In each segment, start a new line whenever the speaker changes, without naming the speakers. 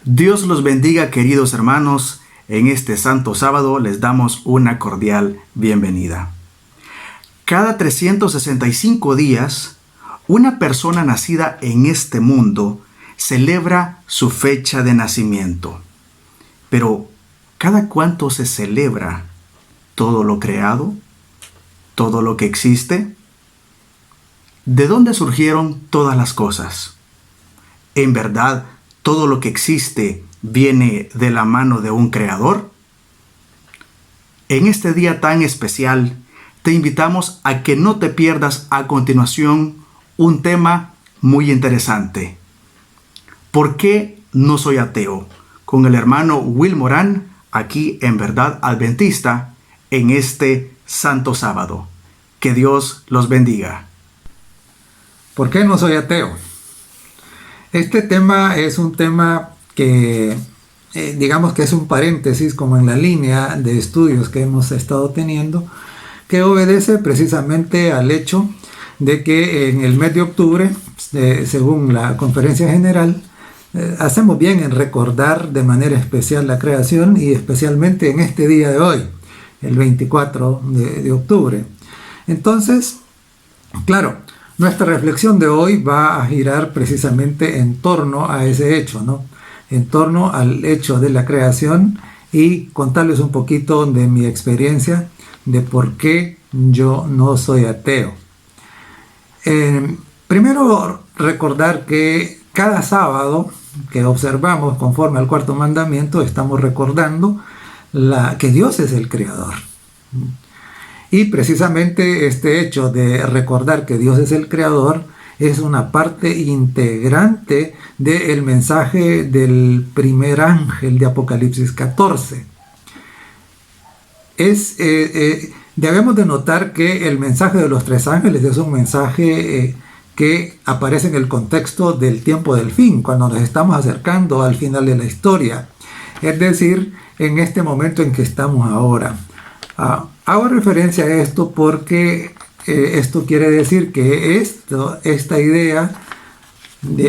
Dios los bendiga, queridos hermanos. En este santo sábado les damos una cordial bienvenida. Cada 365 días, una persona nacida en este mundo celebra su fecha de nacimiento. Pero, ¿cada cuánto se celebra todo lo creado? ¿Todo lo que existe? ¿De dónde surgieron todas las cosas? ¿En verdad todo lo que existe viene de la mano de un creador? En este día tan especial, te invitamos a que no te pierdas a continuación un tema muy interesante. ¿Por qué no soy ateo? Con el hermano Will Morán, aquí en Verdad Adventista, en este santo sábado. Que Dios los bendiga.
¿Por qué no soy ateo? Este tema es un tema que, digamos que es un paréntesis como en la línea de estudios que hemos estado teniendo, que obedece precisamente al hecho de que en el mes de octubre, según la Conferencia General, hacemos bien en recordar de manera especial la creación y especialmente en este día de hoy, el 24 de octubre. Entonces, claro, nuestra reflexión de hoy va a girar precisamente en torno a ese hecho, ¿no? En torno al hecho de la creación y contarles un poquito de mi experiencia de por qué yo no soy ateo. Primero, recordar que cada sábado que observamos conforme al cuarto mandamiento, estamos recordando que Dios es el creador. Y precisamente este hecho de recordar que Dios es el creador es una parte integrante del mensaje del primer ángel de Apocalipsis 14. Debemos de notar que el mensaje de los tres ángeles es un mensaje que aparece en el contexto del tiempo del fin, cuando nos estamos acercando al final de la historia. Es decir, en este momento en que estamos ahora. Hago referencia a esto porque esto quiere decir que esta idea,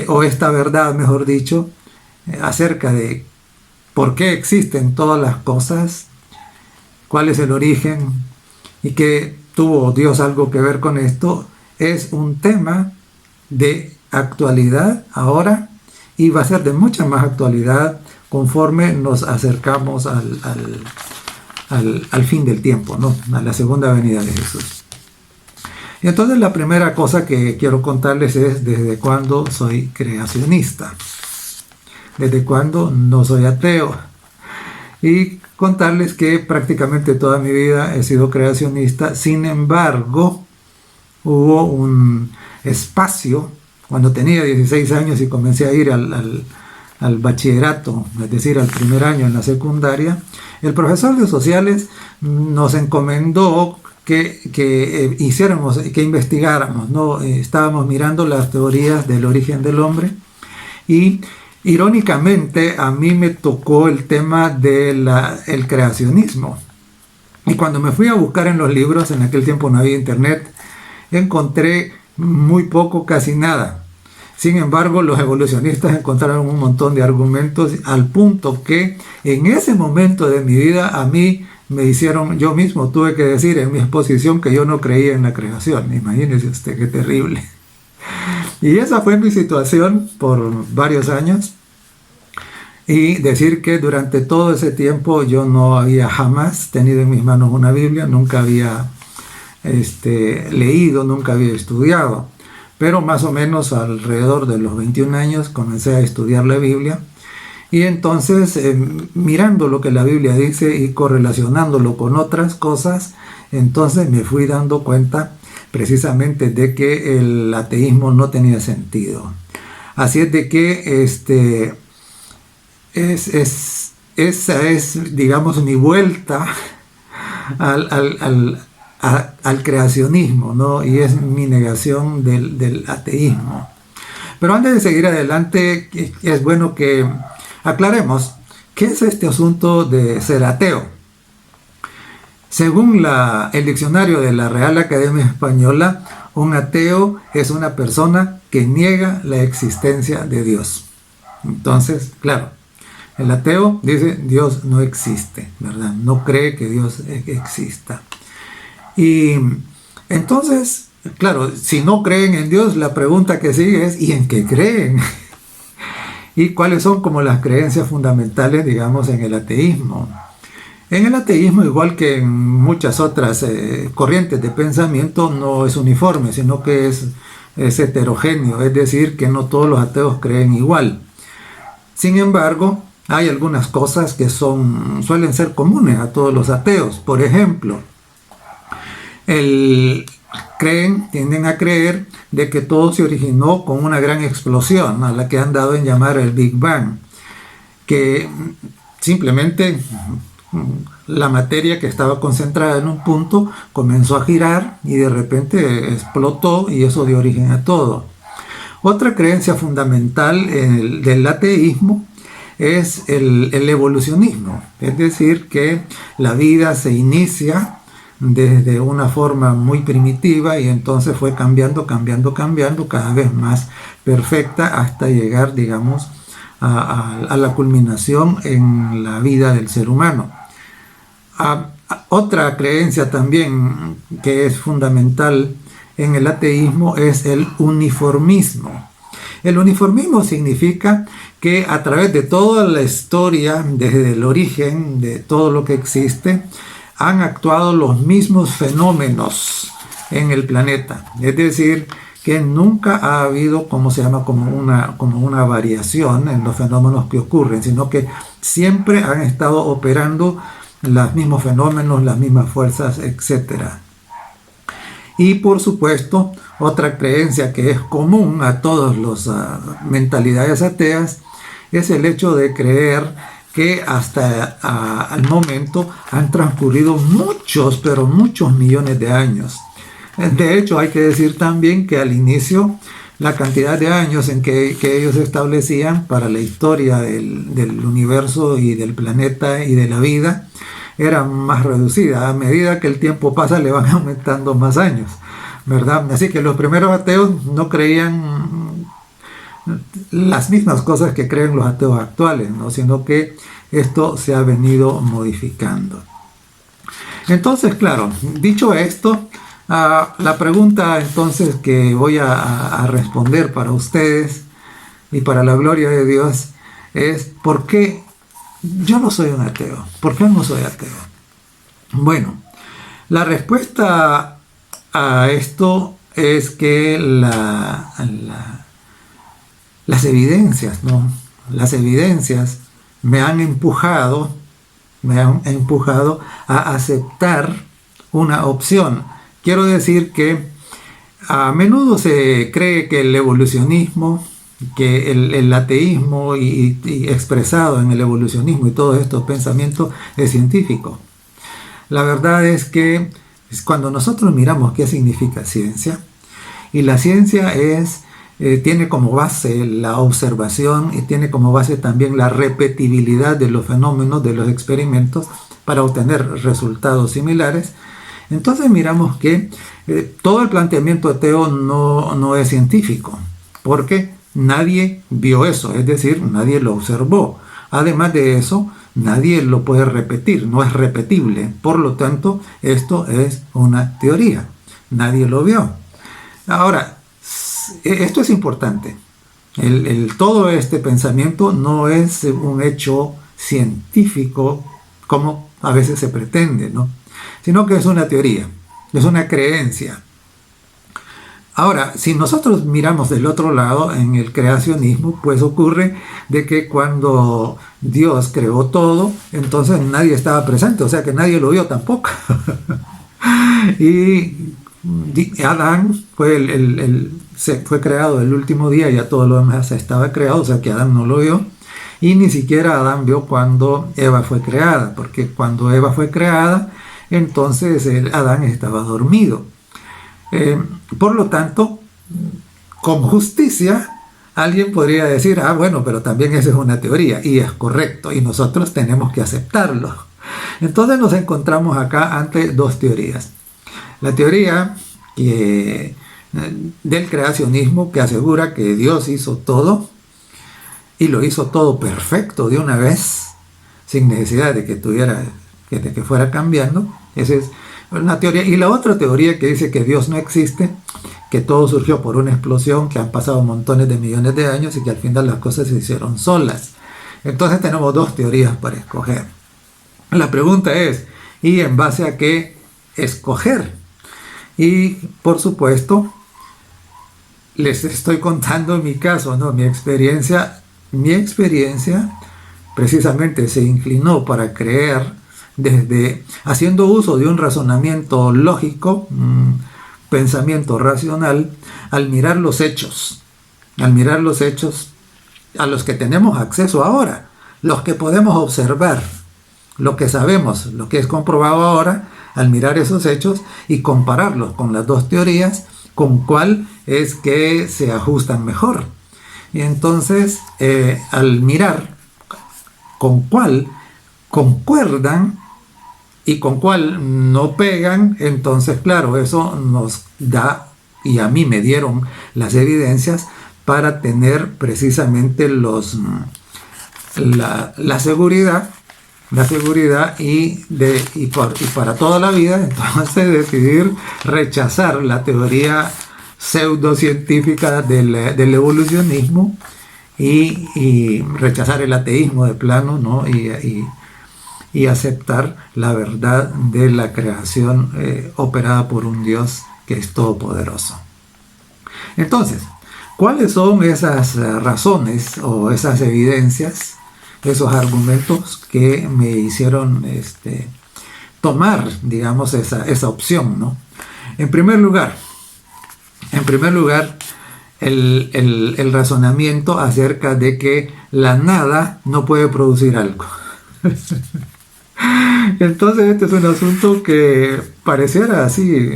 o esta verdad, mejor dicho, acerca de por qué existen todas las cosas, cuál es el origen y que tuvo Dios algo que ver con esto, es un tema de actualidad ahora y va a ser de mucha más actualidad conforme nos acercamos al fin del tiempo, ¿no? A la segunda venida de Jesús. Y entonces la primera cosa que quiero contarles es desde cuándo soy creacionista, desde cuándo no soy ateo, y contarles que prácticamente toda mi vida he sido creacionista. Sin embargo, hubo un espacio cuando tenía 16 años y comencé a ir al bachillerato, es decir, al primer año en la secundaria. El profesor de sociales nos encomendó que hiciéramos, que investigáramos, ¿no? Estábamos mirando las teorías del origen del hombre y irónicamente a mí me tocó el tema del creacionismo. Y cuando me fui a buscar en los libros, en aquel tiempo no había internet, encontré muy poco, casi nada. Sin embargo, los evolucionistas encontraron un montón de argumentos al punto que en ese momento de mi vida a mí me hicieron, yo mismo tuve que decir en mi exposición que yo no creía en la creación. Imagínese usted qué terrible. Y esa fue mi situación por varios años. Y decir que durante todo ese tiempo yo no había jamás tenido en mis manos una Biblia, nunca había leído, nunca había estudiado. Pero más o menos alrededor de los 21 años comencé a estudiar la Biblia y entonces mirando lo que la Biblia dice y correlacionándolo con otras cosas, entonces me fui dando cuenta precisamente de que el ateísmo no tenía sentido. Así es de que esa es, digamos, mi vuelta al creacionismo, ¿no? Y es mi negación del ateísmo. Pero antes de seguir adelante, es bueno que aclaremos qué es este asunto de ser ateo. Según el diccionario de la Real Academia Española, un ateo es una persona que niega la existencia de Dios. Entonces, claro, El ateo dice Dios no existe, ¿verdad? No cree que Dios exista. Y entonces, claro, si no creen en Dios, la pregunta que sigue es ¿y en qué creen? ¿Y cuáles son como las creencias fundamentales, digamos, en el ateísmo? En el ateísmo, igual que en muchas otras corrientes de pensamiento, no es uniforme, sino que es heterogéneo, es decir, que no todos los ateos creen igual. Sin embargo, hay algunas cosas que suelen ser comunes a todos los ateos. Por ejemplo, tienden a creer de que todo se originó con una gran explosión, a la que han dado en llamar el Big Bang, que simplemente la materia que estaba concentrada en un punto comenzó a girar y de repente explotó y eso dio origen a todo. Otra creencia fundamental del ateísmo es el evolucionismo, es decir, que la vida se inicia desde una forma muy primitiva y entonces fue cambiando cada vez más perfecta hasta llegar, digamos, a la culminación en la vida del ser humano. Otra creencia también que es fundamental en el ateísmo es el uniformismo. El uniformismo significa que a través de toda la historia, desde el origen de todo lo que existe, han actuado los mismos fenómenos en el planeta. Es decir, que nunca ha habido, como una variación en los fenómenos que ocurren, sino que siempre han estado operando los mismos fenómenos, las mismas fuerzas, etc. Y por supuesto, otra creencia que es común a todas las mentalidades ateas es el hecho de creer que hasta el momento han transcurrido muchos, pero muchos millones de años. De hecho, hay que decir también que al inicio la cantidad de años en que ellos establecían para la historia del universo y del planeta y de la vida era más reducida. A medida que el tiempo pasa le van aumentando más años, ¿verdad? Así que los primeros ateos no creían las mismas cosas que creen los ateos actuales, ¿no? Sino que esto se ha venido modificando. Entonces, claro, dicho esto, la pregunta entonces que voy a responder para ustedes y para la gloria de Dios es ¿por qué yo no soy un ateo? ¿Por qué no soy ateo? Bueno, la respuesta a esto es que las evidencias, ¿no? Las evidencias me han empujado a aceptar una opción. Quiero decir que a menudo se cree que el evolucionismo, que el ateísmo y expresado en el evolucionismo y todos estos pensamientos es científico. La verdad es que cuando nosotros miramos qué significa ciencia, y la ciencia tiene como base la observación y tiene como base también la repetibilidad de los fenómenos, de los experimentos, para obtener resultados similares. Entonces miramos que todo el planteamiento ateo no es científico, porque nadie vio eso, es decir, nadie lo observó. Además de eso, nadie lo puede repetir, no es repetible. Por lo tanto, esto es una teoría. Nadie lo vio. Ahora, esto es importante. Todo este pensamiento no es un hecho científico como a veces se pretende, ¿no? Sino que es una teoría, es una creencia. Ahora, si nosotros miramos del otro lado, en el creacionismo, pues ocurre de que cuando Dios creó todo, entonces nadie estaba presente, o sea que nadie lo vio tampoco. Y Adán fue creado el último día, ya todo lo demás estaba creado, o sea que Adán no lo vio. Y ni siquiera Adán vio cuando Eva fue creada, porque cuando Eva fue creada, entonces Adán estaba dormido. Por lo tanto, con justicia, alguien podría decir, bueno, pero también esa es una teoría, y es correcto, y nosotros tenemos que aceptarlo. Entonces nos encontramos acá ante dos teorías. La teoría del creacionismo, que asegura que Dios hizo todo, y lo hizo todo perfecto de una vez, sin necesidad de que fuera cambiando. Esa es una teoría. Y la otra teoría que dice que Dios no existe, que todo surgió por una explosión, que han pasado montones de millones de años y que al final las cosas se hicieron solas. Entonces tenemos dos teorías para escoger. La pregunta es, ¿y en base a qué escoger? Y por supuesto, les estoy contando mi caso, ¿no? Mi experiencia precisamente se inclinó para creer desde haciendo uso de un razonamiento lógico, pensamiento racional, al mirar los hechos a los que tenemos acceso ahora, los que podemos observar, lo que sabemos, lo que es comprobado ahora, al mirar esos hechos y compararlos con las dos teorías, con cuál es que se ajustan mejor. Y entonces, al mirar con cuál concuerdan y con cuál no pegan, entonces, claro, eso nos da, y a mí me dieron las evidencias para tener precisamente la seguridad y para toda la vida, entonces decidir rechazar la teoría pseudocientífica del evolucionismo y rechazar el ateísmo de plano, ¿no? Y aceptar la verdad de la creación operada por un Dios que es todopoderoso. Entonces, ¿cuáles son esas razones o esas evidencias, esos argumentos que me hicieron tomar, digamos, esa opción, ¿no? En primer lugar, el razonamiento acerca de que la nada no puede producir algo. Entonces este es un asunto que pareciera así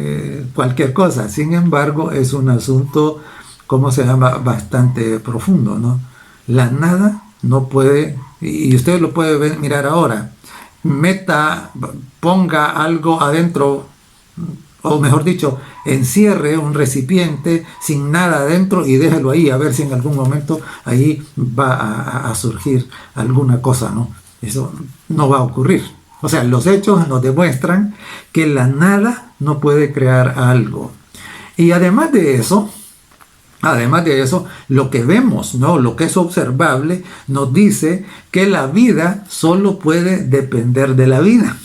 cualquier cosa, sin embargo es un asunto, ¿cómo se llama?, bastante profundo, ¿no? La nada no puede, y usted lo puede mirar ahora, ponga algo adentro, o mejor dicho, encierre un recipiente sin nada adentro y déjelo ahí a ver si en algún momento ahí va a surgir alguna cosa, ¿no? Eso no va a ocurrir. O sea, los hechos nos demuestran que la nada no puede crear algo. Y además de eso, lo que vemos, ¿no?, lo que es observable, nos dice que la vida solo puede depender de la vida.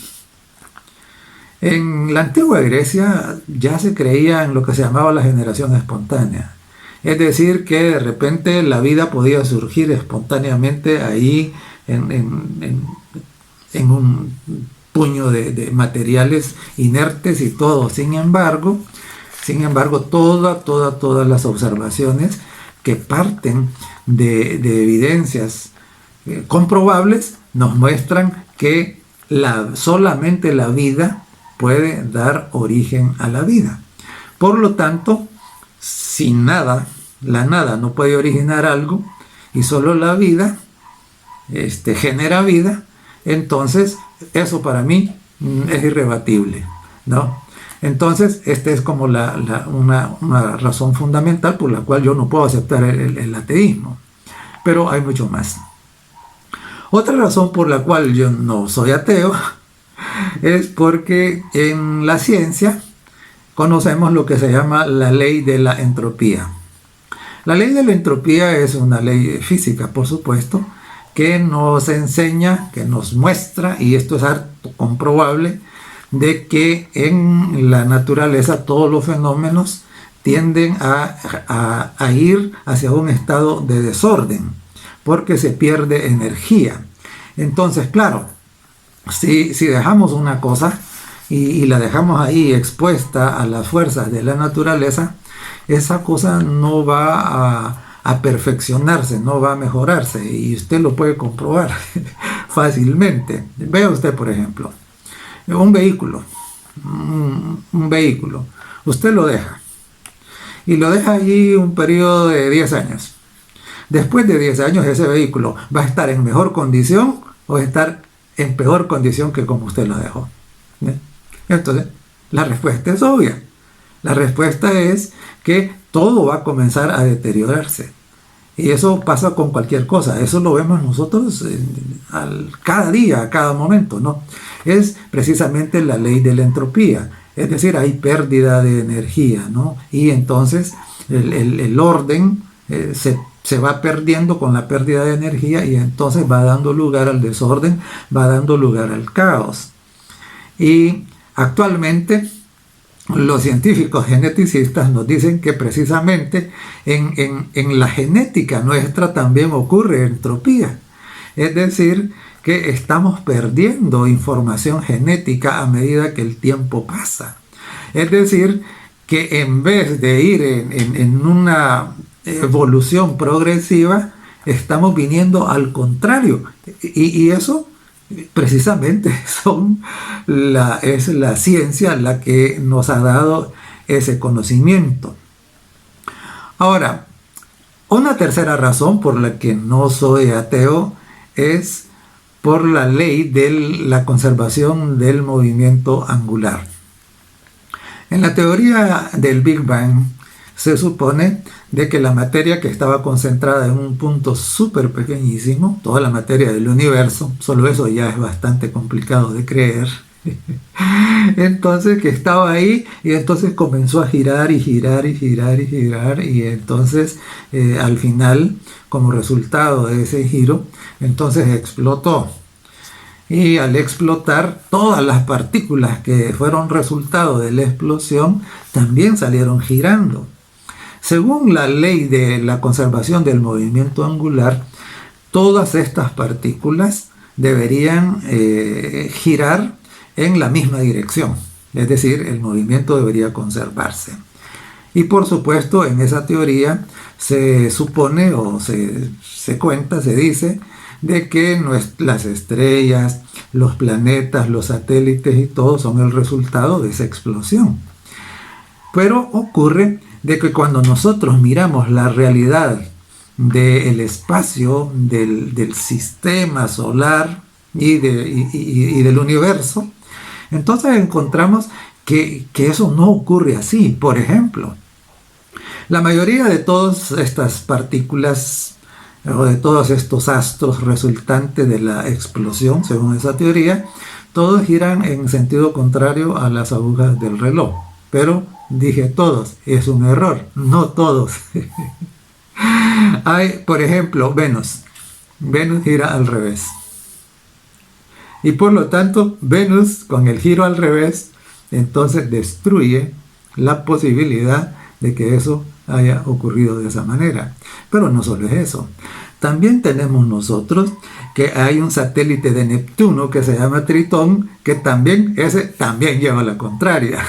En la antigua Grecia ya se creía en lo que se llamaba la generación espontánea. Es decir, que de repente la vida podía surgir espontáneamente ahí en un puño de materiales inertes y todo. Sin embargo, todas las observaciones que parten de evidencias comprobables nos muestran que solamente la vida puede dar origen a la vida. Por lo tanto, si la nada no puede originar algo y solo la vida genera vida, entonces eso para mí es irrebatible, ¿no? Entonces, esta es como una razón fundamental por la cual yo no puedo aceptar el ateísmo. Pero hay mucho más. Otra razón por la cual yo no soy ateo es porque en la ciencia conocemos lo que se llama la ley de la entropía. La ley de la entropía es una ley física, por supuesto, que nos enseña, que nos muestra, y esto es harto comprobable, de que en la naturaleza todos los fenómenos tienden a ir hacia un estado de desorden, porque se pierde energía. Entonces, claro, si dejamos una cosa y la dejamos ahí expuesta a las fuerzas de la naturaleza, esa cosa no va a perfeccionarse, no va a mejorarse, y usted lo puede comprobar fácilmente. Vea usted, por ejemplo, un vehículo, usted lo deja allí un periodo de 10 años. Después de 10 años ese vehículo va a estar en mejor condición o va a estar en peor condición que como usted lo dejó. ¿Bien? Entonces, la respuesta es obvia. La respuesta es que todo va a comenzar a deteriorarse. Y eso pasa con cualquier cosa, eso lo vemos nosotros cada día, a cada momento, ¿no? Es precisamente la ley de la entropía, es decir, hay pérdida de energía, ¿no? Y entonces el orden se va perdiendo con la pérdida de energía y entonces va dando lugar al desorden, va dando lugar al caos. Y actualmente los científicos geneticistas nos dicen que precisamente en la genética nuestra también ocurre entropía. Es decir, que estamos perdiendo información genética a medida que el tiempo pasa. Es decir, que en vez de ir en una evolución progresiva, estamos viniendo al contrario. Y eso precisamente es la ciencia la que nos ha dado ese conocimiento. Ahora, una tercera razón por la que no soy ateo es por la ley de la conservación del movimiento angular. En la teoría del Big Bang se supone de que la materia que estaba concentrada en un punto súper pequeñísimo, toda la materia del universo, solo eso ya es bastante complicado de creer, entonces que estaba ahí y entonces comenzó a girar y girar y girar y girar y entonces al final, como resultado de ese giro, entonces explotó. Y al explotar, todas las partículas que fueron resultado de la explosión también salieron girando. Según la ley de la conservación del movimiento angular, todas estas partículas deberían girar en la misma dirección, es decir, el movimiento debería conservarse. Y por supuesto, en esa teoría se supone o se cuenta, se dice, de que las estrellas, los planetas, los satélites y todo son el resultado de esa explosión. Pero ocurre de que cuando nosotros miramos la realidad del espacio, del sistema solar y del universo, entonces encontramos que eso no ocurre así. Por ejemplo, la mayoría de todas estas partículas o de todos estos astros resultantes de la explosión, según esa teoría, todos giran en sentido contrario a las agujas del reloj. Pero dije todos, es un error, no todos. Hay, por ejemplo, Venus. Venus gira al revés. Y por lo tanto, Venus con el giro al revés, entonces destruye la posibilidad de que eso haya ocurrido de esa manera. Pero no solo es eso. También tenemos nosotros que hay un satélite de Neptuno que se llama Tritón, que también lleva la contraria.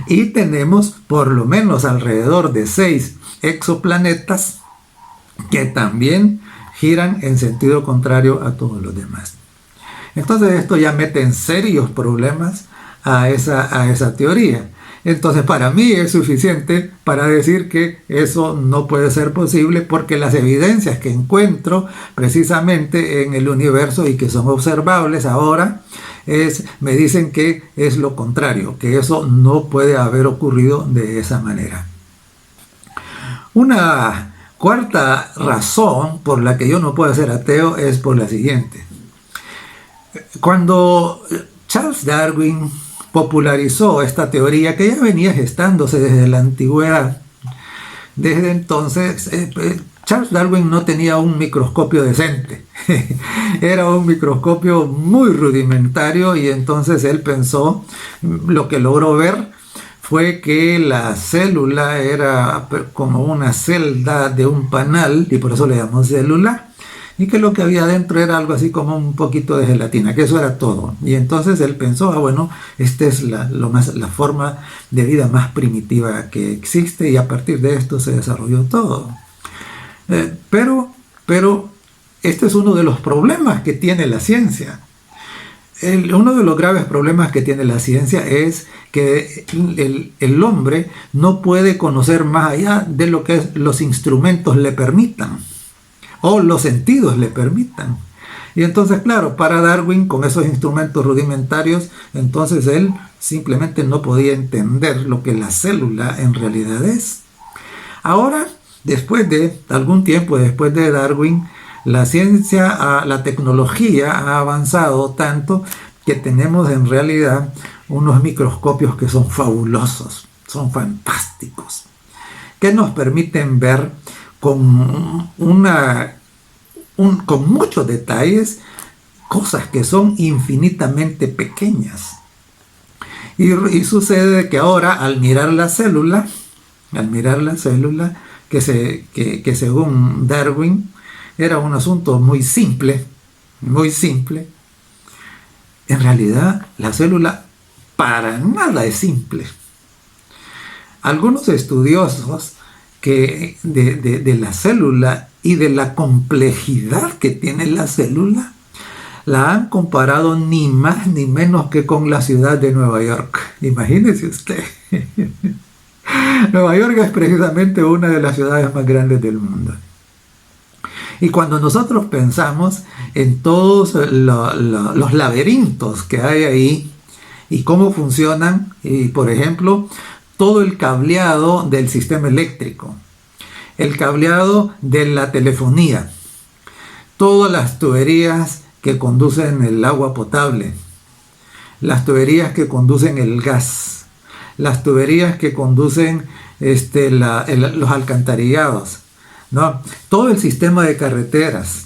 Y tenemos por lo menos alrededor de 6 exoplanetas que también giran en sentido contrario a todos los demás. Entonces esto ya mete en serios problemas a esa teoría. Entonces para mí es suficiente para decir que eso no puede ser posible, porque las evidencias que encuentro precisamente en el universo y que son observables ahora me dicen que es lo contrario, que eso no puede haber ocurrido de esa manera. Una cuarta razón por la que yo no puedo ser ateo es por la siguiente. Cuando Charles Darwin popularizó esta teoría, que ya venía gestándose desde la antigüedad, desde entonces Charles Darwin no tenía un microscopio decente, era un microscopio muy rudimentario, y entonces él pensó, lo que logró ver fue que la célula era como una celda de un panal, y por eso le llamó célula, y que lo que había dentro era algo así como un poquito de gelatina, que eso era todo. Y entonces él pensó, bueno, esta es la forma de vida más primitiva que existe, y a partir de esto se desarrolló todo. Pero este es uno de los problemas que tiene la ciencia. Uno de los graves problemas que tiene la ciencia es que el hombre no puede conocer más allá de lo que los instrumentos le permitan, o los sentidos le permitan. Y entonces, claro, para Darwin, con esos instrumentos rudimentarios, entonces él simplemente no podía entender lo que la célula en realidad es. Ahora, después de algún tiempo, después de Darwin, la ciencia, la tecnología ha avanzado tanto que tenemos en realidad unos microscopios que son fabulosos, son fantásticos, que nos permiten ver con muchos detalles cosas que son infinitamente pequeñas. Y sucede que ahora al mirar la célula, que según Darwin era un asunto muy simple, en realidad la célula para nada es simple. Algunos estudiosos que de la célula y de la complejidad que tiene la célula la han comparado ni más ni menos que con la ciudad de Nueva York. Imagínese usted. Nueva York es precisamente una de las ciudades más grandes del mundo. Y cuando nosotros pensamos en todos los laberintos que hay ahí y cómo funcionan, y por ejemplo, todo el cableado del sistema eléctrico, el cableado de la telefonía, todas las tuberías que conducen el agua potable, las tuberías que conducen el gas, las tuberías que conducen los alcantarillados, ¿no? Todo el sistema de carreteras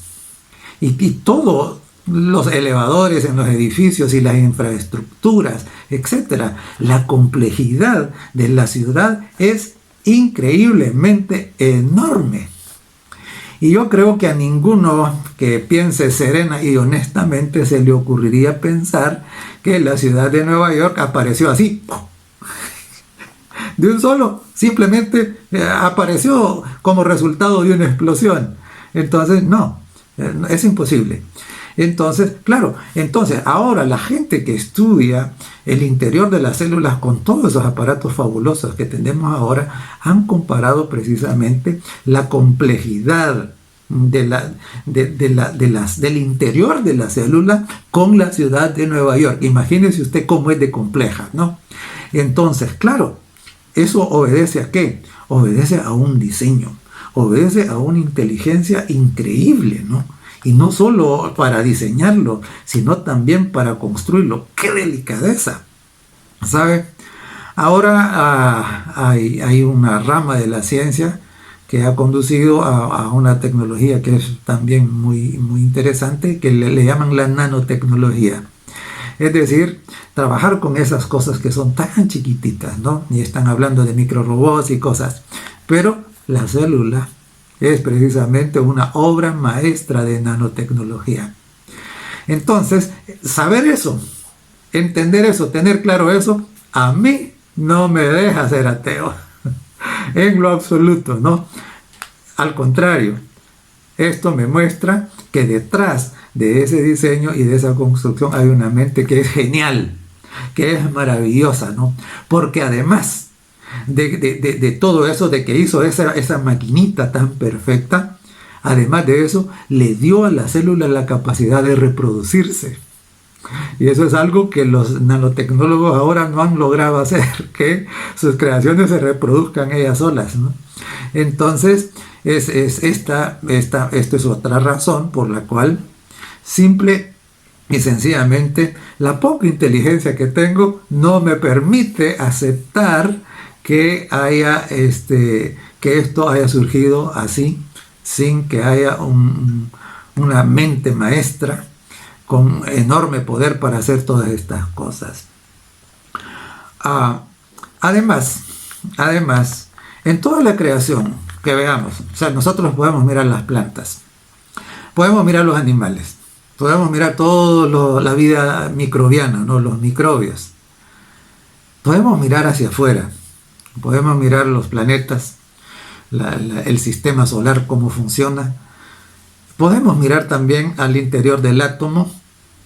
y todos los elevadores en los edificios y las infraestructuras, etcétera. La complejidad de la ciudad es increíblemente enorme. Y yo creo que a ninguno que piense serena y honestamente se le ocurriría pensar que la ciudad de Nueva York apareció así, de un solo, simplemente apareció como resultado de una explosión. Entonces, no, es imposible. Entonces, claro, ahora la gente que estudia el interior de las células con todos esos aparatos fabulosos que tenemos ahora, han comparado precisamente la complejidad del interior de la célula con la ciudad de Nueva York. Imagínese usted cómo es de compleja, ¿no? Entonces, claro, ¿eso obedece a qué? Obedece a un diseño, obedece a una inteligencia increíble, ¿no? Y no solo para diseñarlo, sino también para construirlo. ¡Qué delicadeza! ¿Sabe? Ahora hay una rama de la ciencia que ha conducido a una tecnología que es también muy, muy interesante, que le llaman la nanotecnología. Es decir, trabajar con esas cosas que son tan chiquititas, ¿no? Y están hablando de microrobots y cosas. Pero la célula es precisamente una obra maestra de nanotecnología. Entonces, saber eso, entender eso, tener claro eso, a mí no me deja ser ateo. En lo absoluto, ¿no? Al contrario, esto me muestra que detrás de ese diseño y de esa construcción hay una mente que es genial, que es maravillosa, ¿no? Porque además de todo eso, de que hizo esa maquinita tan perfecta, además de eso, le dio a la célula la capacidad de reproducirse. Y eso es algo que los nanotecnólogos ahora no han logrado hacer, que sus creaciones se reproduzcan ellas solas, ¿no? Entonces, esta es otra razón por la cual, simple y sencillamente, la poca inteligencia que tengo no me permite aceptar que esto haya surgido así, sin que haya una mente maestra con enorme poder para hacer todas estas cosas. Además, en toda la creación que veamos, o sea, nosotros podemos mirar las plantas, podemos mirar los animales, podemos mirar toda la vida microbiana, ¿no? Los microbios. Podemos mirar hacia afuera, podemos mirar los planetas, el sistema solar, cómo funciona. Podemos mirar también al interior del átomo,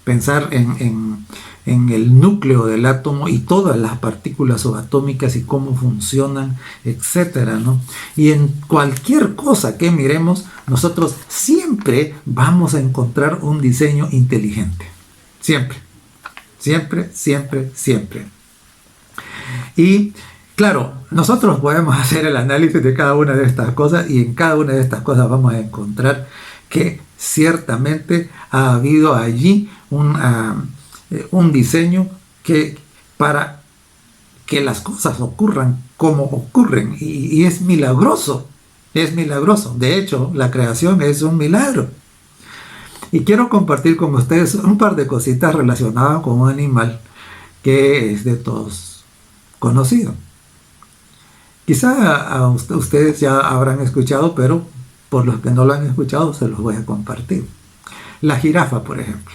pensar en el núcleo del átomo y todas las partículas subatómicas y cómo funcionan, etcétera, ¿no? Y en cualquier cosa que miremos, nosotros siempre vamos a encontrar un diseño inteligente. Siempre. Siempre, siempre, siempre. Y Claro, nosotros podemos hacer el análisis de cada una de estas cosas y en cada una de estas cosas vamos a encontrar que ciertamente ha habido allí un diseño que para que las cosas ocurran como ocurren y es milagroso, es milagroso. De hecho, la creación es un milagro. Y quiero compartir con ustedes un par de cositas relacionadas con un animal que es de todos conocido. Quizá a ustedes ya habrán escuchado, pero por los que no lo han escuchado se los voy a compartir. La jirafa, por ejemplo.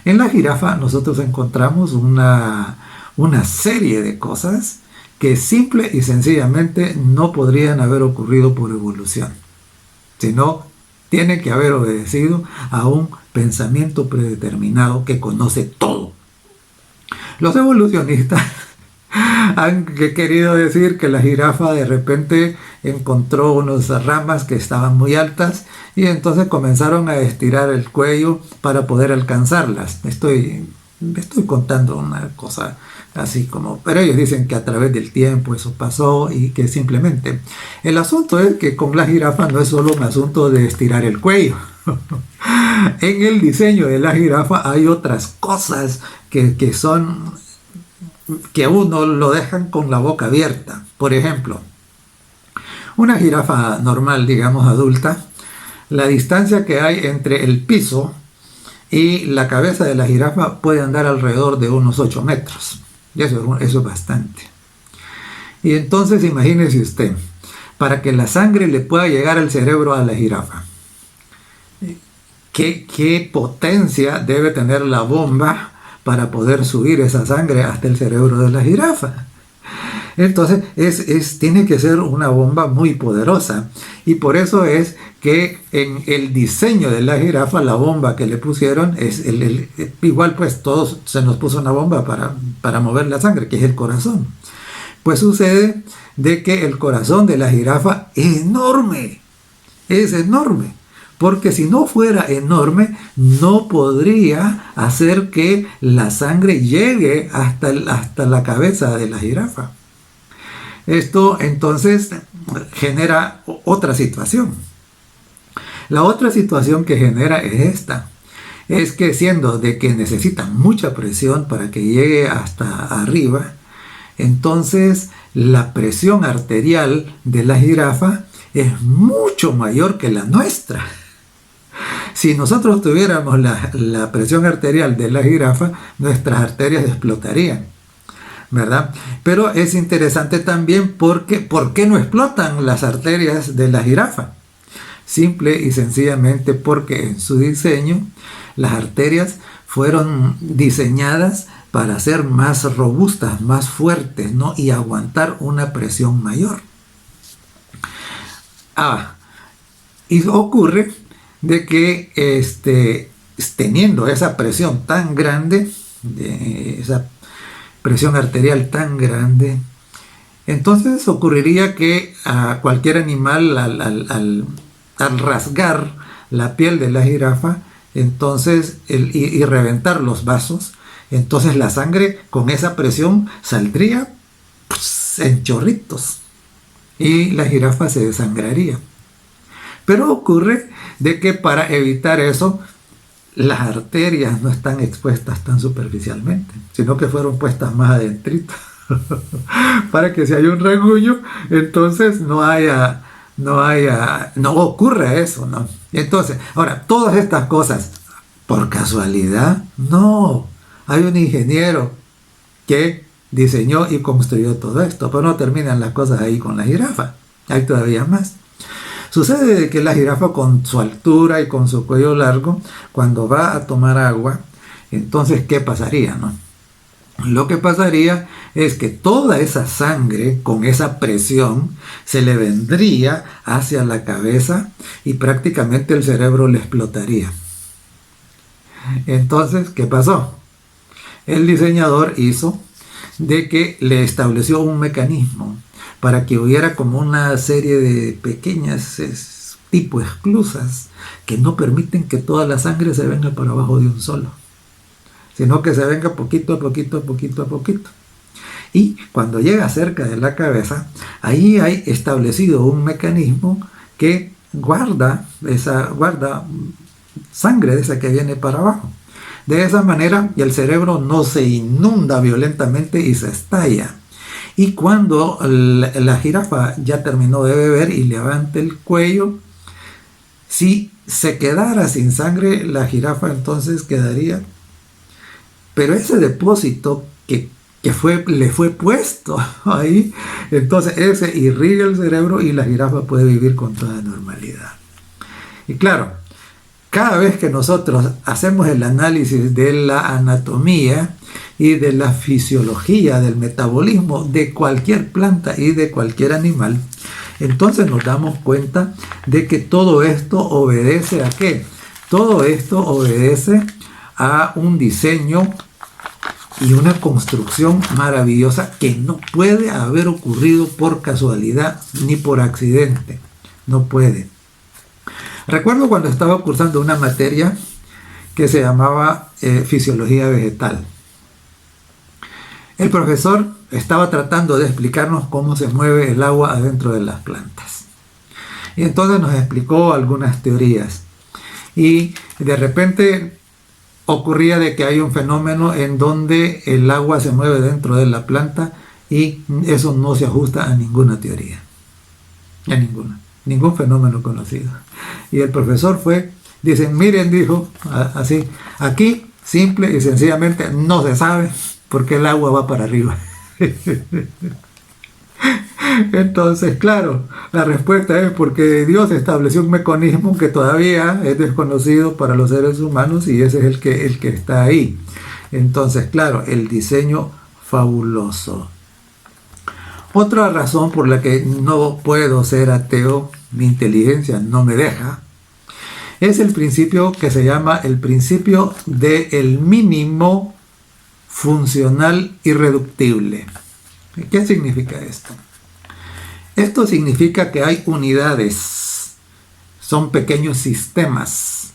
En la jirafa nosotros encontramos una serie de cosas que simple y sencillamente no podrían haber ocurrido por evolución, sino tiene que haber obedecido a un pensamiento predeterminado que conoce todo. Los evolucionistas han querido decir que la jirafa de repente encontró unas ramas que estaban muy altas y entonces comenzaron a estirar el cuello para poder alcanzarlas. Estoy contando una cosa así como, pero ellos dicen que a través del tiempo eso pasó y que simplemente el asunto es que con la jirafa no es solo un asunto de estirar el cuello. En el diseño de la jirafa hay otras cosas que son que a uno lo dejan con la boca abierta. Por ejemplo, una jirafa normal, digamos adulta, la distancia que hay entre el piso y la cabeza de la jirafa puede andar alrededor de unos 8 metros. Y eso es bastante. Y entonces imagínese usted, para que la sangre le pueda llegar al cerebro a la jirafa, ¿qué potencia debe tener la bomba para poder subir esa sangre hasta el cerebro de la jirafa? Entonces tiene que ser una bomba muy poderosa, y por eso es que en el diseño de la jirafa la bomba que le pusieron es igual, pues todos se nos puso una bomba para mover la sangre, que es el corazón. Pues sucede de que el corazón de la jirafa es enorme, porque si no fuera enorme no podría hacer que la sangre llegue hasta la cabeza de la jirafa. Esto entonces genera otra situación. La otra situación que genera es esta. Es que siendo de que necesita mucha presión para que llegue hasta arriba, entonces la presión arterial de la jirafa es mucho mayor que la nuestra. Si nosotros tuviéramos la presión arterial de la jirafa, nuestras arterias explotarían, ¿verdad? Pero es interesante también porque ¿por qué no explotan las arterias de la jirafa? Simple y sencillamente porque en su diseño las arterias fueron diseñadas para ser más robustas, más fuertes, ¿no? Y aguantar una presión mayor. Y ocurre de que teniendo esa presión tan grande, esa presión arterial tan grande, entonces ocurriría que a cualquier animal al rasgar la piel de la jirafa, entonces y reventar los vasos, entonces la sangre con esa presión saldría en chorritos y la jirafa se desangraría. Pero ocurre de que para evitar eso, las arterias no están expuestas tan superficialmente, sino que fueron puestas más adentrito para que si hay un rasguño, entonces no ocurra eso, ¿no? Entonces, ahora, todas estas cosas, ¿por casualidad? No, hay un ingeniero que diseñó y construyó todo esto, pero no terminan las cosas ahí con la jirafa, hay todavía más. Sucede que la jirafa, con su altura y con su cuello largo, cuando va a tomar agua, entonces ¿qué pasaría, no? Lo que pasaría es que toda esa sangre con esa presión se le vendría hacia la cabeza y prácticamente el cerebro le explotaría. Entonces, ¿qué pasó? El diseñador hizo de que le estableció un mecanismo para que hubiera como una serie de pequeñas tipo esclusas que no permiten que toda la sangre se venga para abajo de un solo, sino que se venga poquito a poquito, poquito a poquito. Y cuando llega cerca de la cabeza, ahí hay establecido un mecanismo que guarda sangre de esa que viene para abajo. De esa manera el cerebro no se inunda violentamente y se estalla. Y cuando la jirafa ya terminó de beber y levanta el cuello, si se quedara sin sangre, la jirafa entonces quedaría. Pero ese depósito que le fue puesto ahí, entonces ese irriga el cerebro y la jirafa puede vivir con toda normalidad. Y claro, cada vez que nosotros hacemos el análisis de la anatomía y de la fisiología del metabolismo de cualquier planta y de cualquier animal, entonces nos damos cuenta de que todo esto obedece ¿a qué? Todo esto obedece a un diseño y una construcción maravillosa que no puede haber ocurrido por casualidad ni por accidente. No puede. Recuerdo cuando estaba cursando una materia que se llamaba Fisiología Vegetal. El profesor estaba tratando de explicarnos cómo se mueve el agua adentro de las plantas. Y entonces nos explicó algunas teorías. Y de repente ocurría de que hay un fenómeno en donde el agua se mueve dentro de la planta y eso no se ajusta a ninguna teoría. A ningún fenómeno conocido. Y el profesor dice, miren, dijo, así, aquí simple y sencillamente no se sabe por qué el agua va para arriba. Entonces, claro, la respuesta es porque Dios estableció un mecanismo que todavía es desconocido para los seres humanos y ese es el que está ahí. Entonces, claro, el diseño fabuloso. Otra razón por la que no puedo ser ateo, mi inteligencia no me deja, es el principio que se llama el principio del mínimo funcional irreductible. ¿Qué significa esto? Esto significa que hay unidades, son pequeños sistemas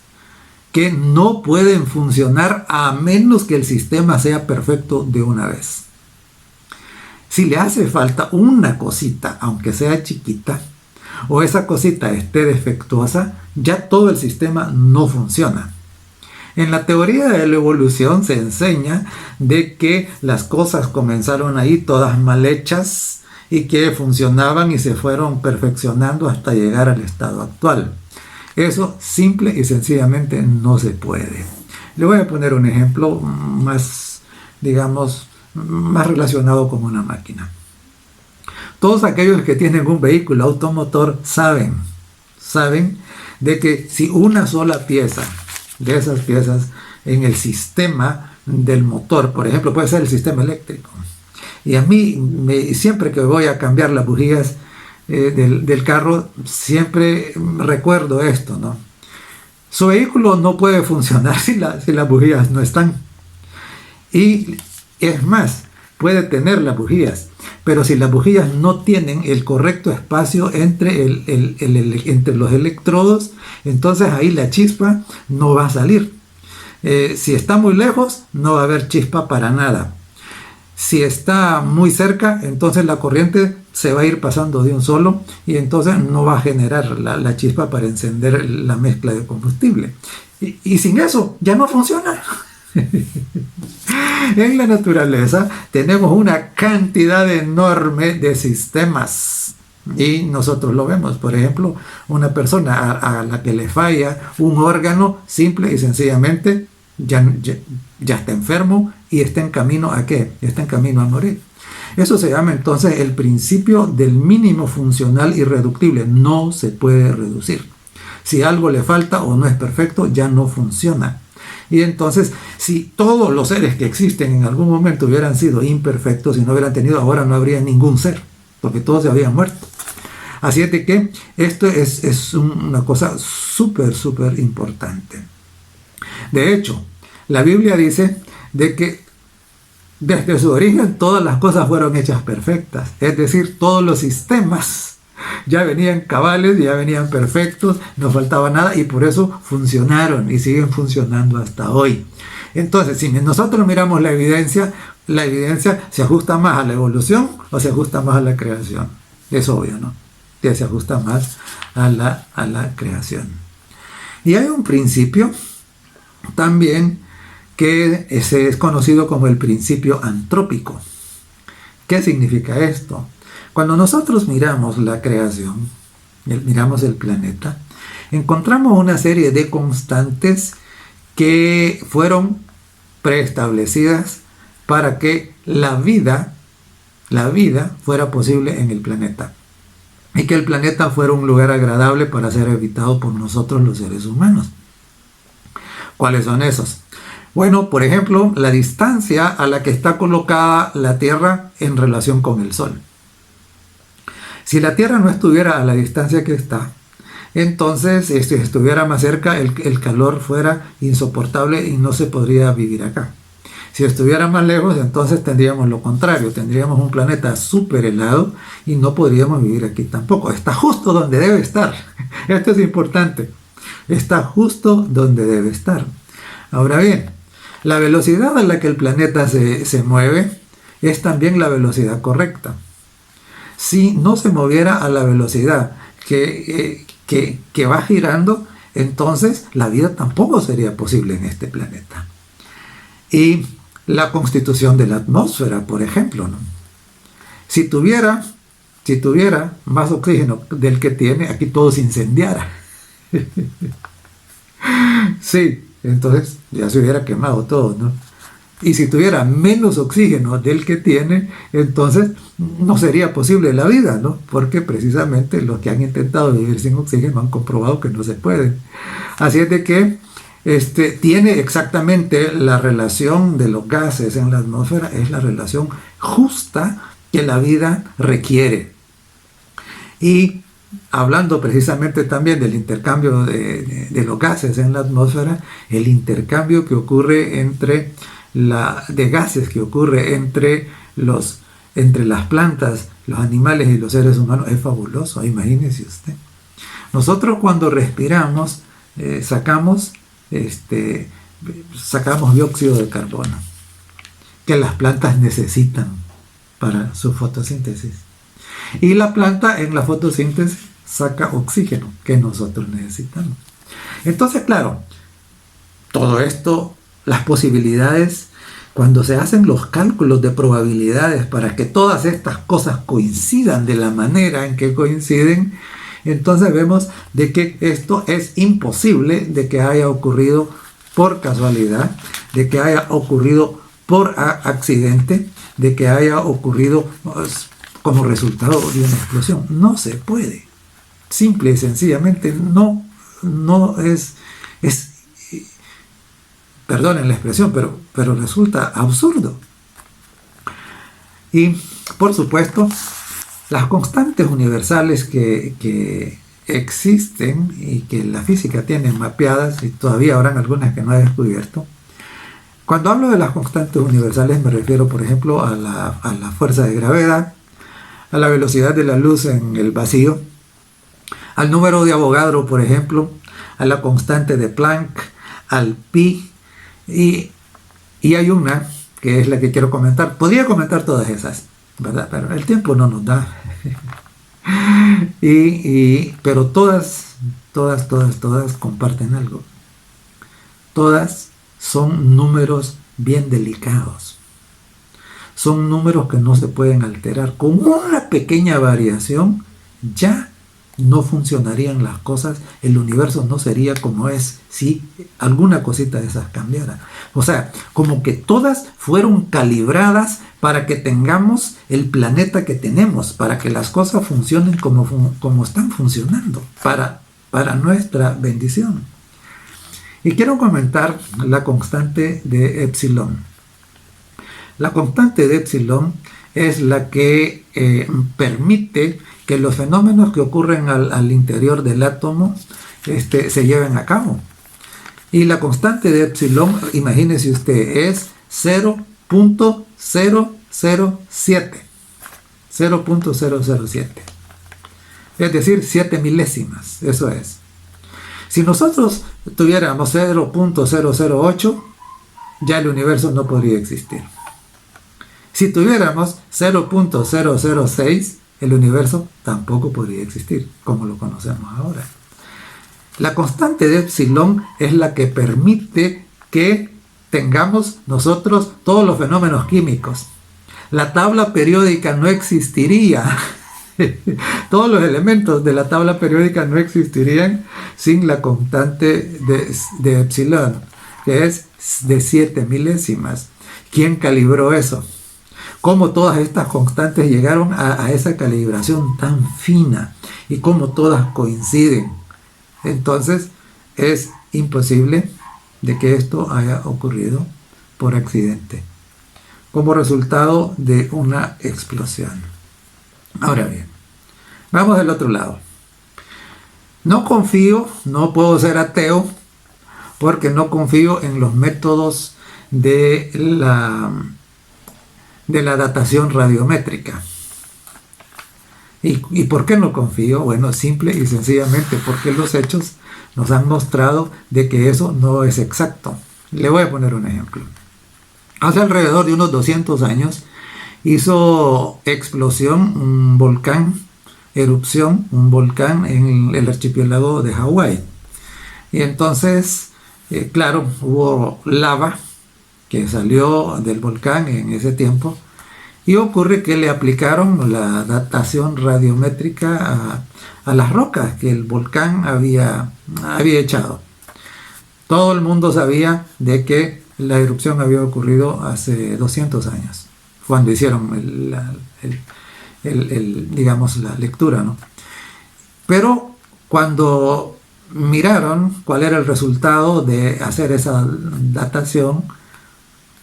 que no pueden funcionar a menos que el sistema sea perfecto de una vez. Si le hace falta una cosita, aunque sea chiquita, o esa cosita esté defectuosa, ya todo el sistema no funciona. En la teoría de la evolución se enseña de que las cosas comenzaron ahí todas mal hechas y que funcionaban y se fueron perfeccionando hasta llegar al estado actual. Eso simple y sencillamente no se puede. Le voy a poner un ejemplo más, digamos, más relacionado con una máquina. Todos aquellos que tienen un vehículo automotor saben de que si una sola pieza de esas piezas en el sistema del motor, por ejemplo, puede ser el sistema eléctrico, y a mí siempre que voy a cambiar las bujías del carro, siempre recuerdo esto, ¿no? Su vehículo no puede funcionar si las bujías no están. Y es más, puede tener las bujías, pero si las bujías no tienen el correcto espacio entre los electrodos, entonces ahí la chispa no va a salir. Si está muy lejos, no va a haber chispa para nada. Si está muy cerca, entonces la corriente se va a ir pasando de un solo y entonces no va a generar la chispa para encender la mezcla de combustible. Y sin eso ya no funciona. En la naturaleza tenemos una cantidad enorme de sistemas y nosotros lo vemos. Por ejemplo, una persona a la que le falla un órgano, simple y sencillamente ya está enfermo y está en camino ¿a qué? Está en camino a morir. Eso se llama entonces el principio del mínimo funcional irreductible. No se puede reducir. Si algo le falta o no es perfecto, ya no funciona. Y entonces, si todos los seres que existen en algún momento hubieran sido imperfectos y no hubieran tenido, ahora no habría ningún ser, porque todos se habían muerto. Así es de que esto es una cosa súper importante. De hecho, la Biblia dice de que desde su origen todas las cosas fueron hechas perfectas. Es decir, todos los sistemas ya venían cabales, ya venían perfectos, no faltaba nada y por eso funcionaron y siguen funcionando hasta hoy. Entonces, si nosotros miramos la evidencia se ajusta más a la evolución o se ajusta más a la creación. Es obvio, ¿no? Que se ajusta más a la creación. Y hay un principio también que es conocido como el principio antrópico. ¿Qué significa esto? Cuando nosotros miramos la creación, miramos el planeta, encontramos una serie de constantes que fueron preestablecidas para que la vida fuera posible en el planeta y que el planeta fuera un lugar agradable para ser habitado por nosotros los seres humanos. ¿Cuáles son esos? Bueno, por ejemplo, la distancia a la que está colocada la Tierra en relación con el Sol. Si la Tierra no estuviera a la distancia que está, entonces si estuviera más cerca, el calor fuera insoportable y no se podría vivir acá. Si estuviera más lejos, entonces tendríamos lo contrario, tendríamos un planeta súper helado y no podríamos vivir aquí tampoco. Está justo donde debe estar. Esto es importante. Está justo donde debe estar. Ahora bien, la velocidad a la que el planeta se mueve es también la velocidad correcta. Si no se moviera a la velocidad que va girando, entonces la vida tampoco sería posible en este planeta. Y la constitución de la atmósfera, por ejemplo, ¿no? Si tuviera más oxígeno del que tiene, aquí todo se incendiara. Sí, entonces ya se hubiera quemado todo, ¿no? Y si tuviera menos oxígeno del que tiene, entonces no sería posible la vida, ¿no? Porque precisamente los que han intentado vivir sin oxígeno han comprobado que no se puede. Así es de que tiene exactamente la relación de los gases en la atmósfera, es la relación justa que la vida requiere. Y hablando precisamente también del intercambio de los gases en la atmósfera, el intercambio que ocurre de gases que ocurre entre las plantas, los animales y los seres humanos es fabuloso, imagínese usted. Nosotros cuando respiramos sacamos dióxido de carbono que las plantas necesitan para su fotosíntesis. Y la planta en la fotosíntesis saca oxígeno que nosotros necesitamos. Entonces, claro, todo esto, las posibilidades, cuando se hacen los cálculos de probabilidades para que todas estas cosas coincidan de la manera en que coinciden, entonces vemos de que esto es imposible de que haya ocurrido por casualidad, de que haya ocurrido por accidente, de que haya ocurrido como resultado de una explosión. No se puede. Simple y sencillamente no es perdonen la expresión, pero resulta absurdo. Y por supuesto, las constantes universales que existen y que la física tiene mapeadas, y todavía habrán algunas que no he descubierto. Cuando hablo de las constantes universales me refiero, por ejemplo, a la fuerza de gravedad, a la velocidad de la luz en el vacío, al número de Avogadro, por ejemplo, a la constante de Planck, al pi, y hay una que es la que quiero comentar. Podría comentar todas esas, ¿verdad? Pero el tiempo no nos da. Pero todas comparten algo. Todas son números bien delicados. Son números que no se pueden alterar. Con una pequeña variación ya no funcionarían las cosas, el universo no sería como es si alguna cosita de esas cambiara. O sea, como que todas fueron calibradas para que tengamos el planeta que tenemos, para que las cosas funcionen como están funcionando, para nuestra bendición. Y quiero comentar la constante de Epsilon. La constante de Epsilon es la que permite que los fenómenos que ocurren al interior del átomo se lleven a cabo. Y la constante de Epsilon, imagínese usted, es 0.007. 0.007. Es decir, 7 milésimas. Eso es. Si nosotros tuviéramos 0.008, ya el universo no podría existir. Si tuviéramos 0.006, el universo tampoco podría existir, como lo conocemos ahora. La constante de epsilon es la que permite que tengamos nosotros todos los fenómenos químicos. La tabla periódica no existiría. Todos los elementos de la tabla periódica no existirían sin la constante de epsilon, que es de 7 milésimas. ¿Quién calibró eso? ¿Cómo todas estas constantes llegaron a esa calibración tan fina? Y cómo todas coinciden. Entonces es imposible de que esto haya ocurrido por accidente, como resultado de una explosión. Ahora bien, vamos del otro lado. No confío, no puedo ser ateo, porque no confío en los métodos de la datación radiométrica. ¿Y por qué no confío? Bueno, simple y sencillamente porque los hechos nos han mostrado de que eso no es exacto. Le voy a poner un ejemplo. Hace alrededor de unos 200 años hizo explosión un volcán, erupción, un volcán en el archipiélago de Hawái. Y entonces, claro, hubo lava que salió del volcán en ese tiempo. Y ocurre que le aplicaron la datación radiométrica a las rocas que el volcán había echado. Todo el mundo sabía de que la erupción había ocurrido hace 200 años, cuando hicieron digamos, la lectura, ¿no? Pero cuando miraron cuál era el resultado de hacer esa datación,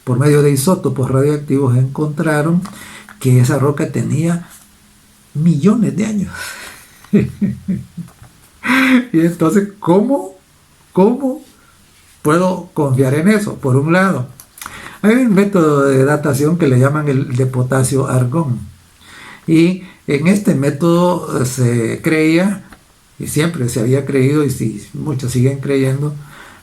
por medio de isótopos radioactivos encontraron que esa roca tenía millones de años. Y entonces, ¿cómo puedo confiar en eso? Por un lado, hay un método de datación que le llaman el de potasio-argón. Y en este método se creía, y siempre se había creído, y muchos siguen creyendo,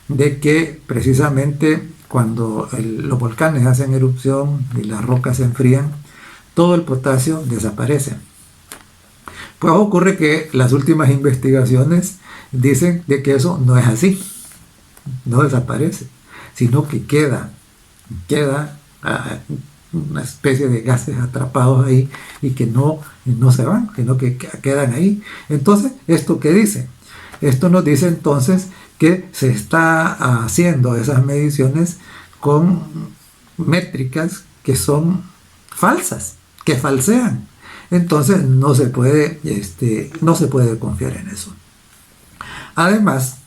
de que precisamente cuando los volcanes hacen erupción y las rocas se enfrían, todo el potasio desaparece. Pues ocurre que las últimas investigaciones dicen de que eso no es así, no desaparece, sino que queda una especie de gases atrapados ahí y que no se van, sino que quedan ahí. Entonces, ¿esto qué dice? Esto nos dice entonces que se está haciendo esas mediciones con métricas que son falsas, que falsean. Entonces no se puede confiar en eso. Además,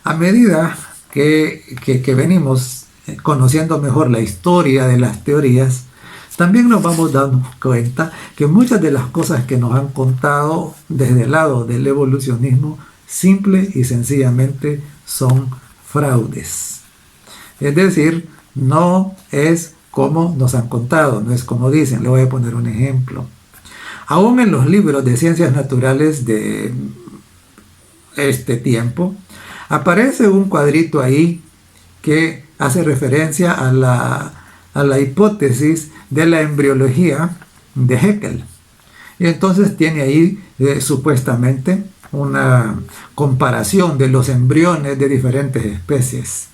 a medida que venimos conociendo mejor la historia de las teorías, también nos vamos dando cuenta que muchas de las cosas que nos han contado desde el lado del evolucionismo simple y sencillamente son fraudes. Es decir, no es como nos han contado, no es como dicen. Le voy a poner un ejemplo. Aún en los libros de ciencias naturales de este tiempo, aparece un cuadrito ahí que hace referencia a la hipótesis de la embriología de Haeckel. Y entonces tiene ahí supuestamente una comparación de los embriones de diferentes especies.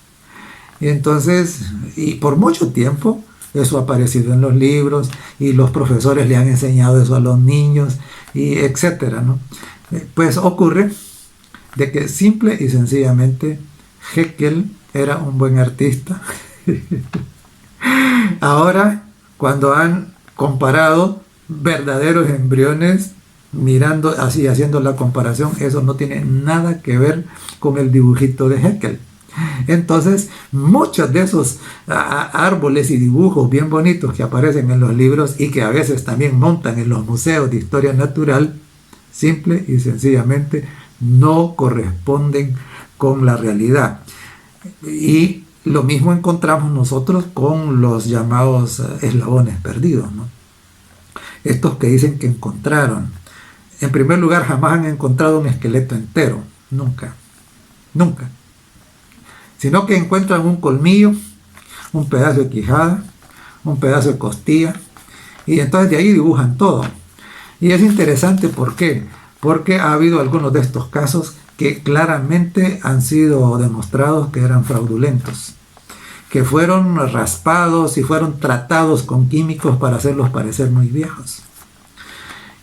Y entonces, y por mucho tiempo, eso ha aparecido en los libros y los profesores le han enseñado eso a los niños, y etcétera, ¿no? Pues ocurre de que simple y sencillamente Haeckel era un buen artista. Ahora, cuando han comparado verdaderos embriones, mirando así, haciendo la comparación, eso no tiene nada que ver con el dibujito de Haeckel. Entonces, muchos de esos árboles y dibujos bien bonitos que aparecen en los libros y que a veces también montan en los museos de historia natural, simple y sencillamente no corresponden con la realidad. Y lo mismo encontramos nosotros con los llamados eslabones perdidos, ¿no? Estos que dicen que encontraron. En primer lugar, jamás han encontrado un esqueleto entero, nunca, sino que encuentran un colmillo, un pedazo de quijada, un pedazo de costilla, y entonces de ahí dibujan todo. Y es interesante, ¿por qué? Porque ha habido algunos de estos casos que claramente han sido demostrados que eran fraudulentos, que fueron raspados y fueron tratados con químicos para hacerlos parecer muy viejos.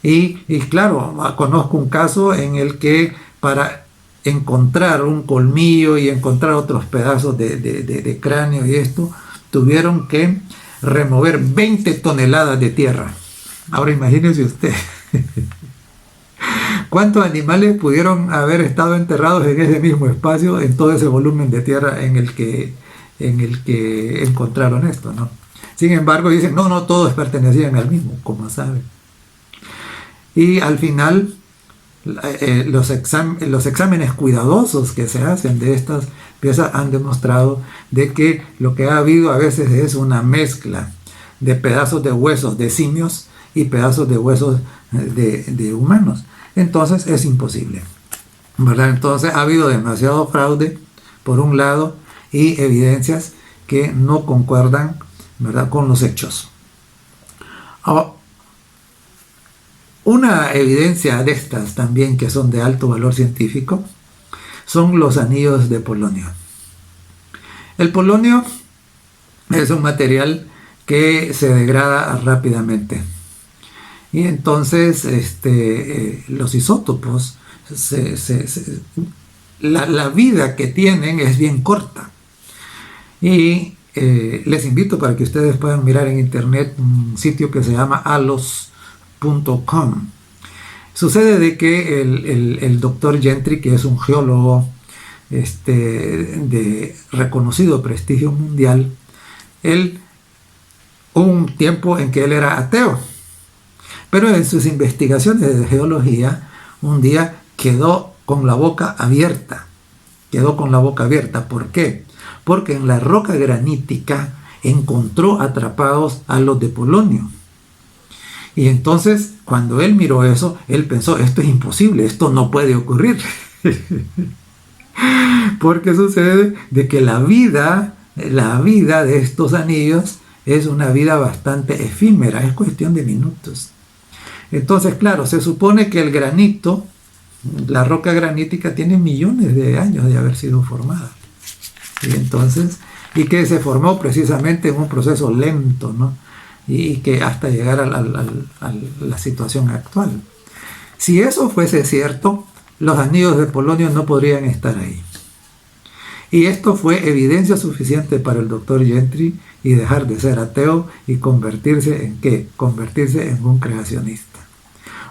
Y claro, conozco un caso en el que para encontrar un colmillo y encontrar otros pedazos de cráneo y esto, tuvieron que remover 20 toneladas de tierra. Ahora imagínense usted cuántos animales pudieron haber estado enterrados en ese mismo espacio, en todo ese volumen de tierra en el que encontraron esto, ¿no? Sin embargo, dicen, no todos pertenecían al mismo, como saben. Y al final, los exámenes cuidadosos que se hacen de estas piezas han demostrado de que lo que ha habido a veces es una mezcla de pedazos de huesos de simios y pedazos de huesos de humanos. Entonces es imposible, ¿verdad? Entonces ha habido demasiado fraude, por un lado, y evidencias que no concuerdan, ¿verdad?, con los hechos. Ahora, una evidencia de estas también que son de alto valor científico son los anillos de polonio. El polonio es un material que se degrada rápidamente y entonces los isótopos, la vida que tienen es bien corta. Y les invito para que ustedes puedan mirar en internet un sitio que se llama alos.com. Sucede de que el doctor Gentry, que es un geólogo de reconocido prestigio mundial, él hubo un tiempo en que él era ateo, pero en sus investigaciones de geología un día quedó con la boca abierta. ¿Por qué? Porque en la roca granítica encontró atrapados a los de polonio. Y entonces, cuando él miró eso, él pensó, esto es imposible, esto no puede ocurrir. Porque sucede de que la vida de estos anillos es una vida bastante efímera, es cuestión de minutos. Entonces, claro, se supone que el granito, la roca granítica, tiene millones de años de haber sido formada. Y entonces, y que se formó precisamente en un proceso lento, ¿no? Y que hasta llegar a la situación actual. Si eso fuese cierto, los anillos de polonio no podrían estar ahí. Y esto fue evidencia suficiente para el doctor Gentry y dejar de ser ateo y convertirse en ¿qué? Convertirse en un creacionista.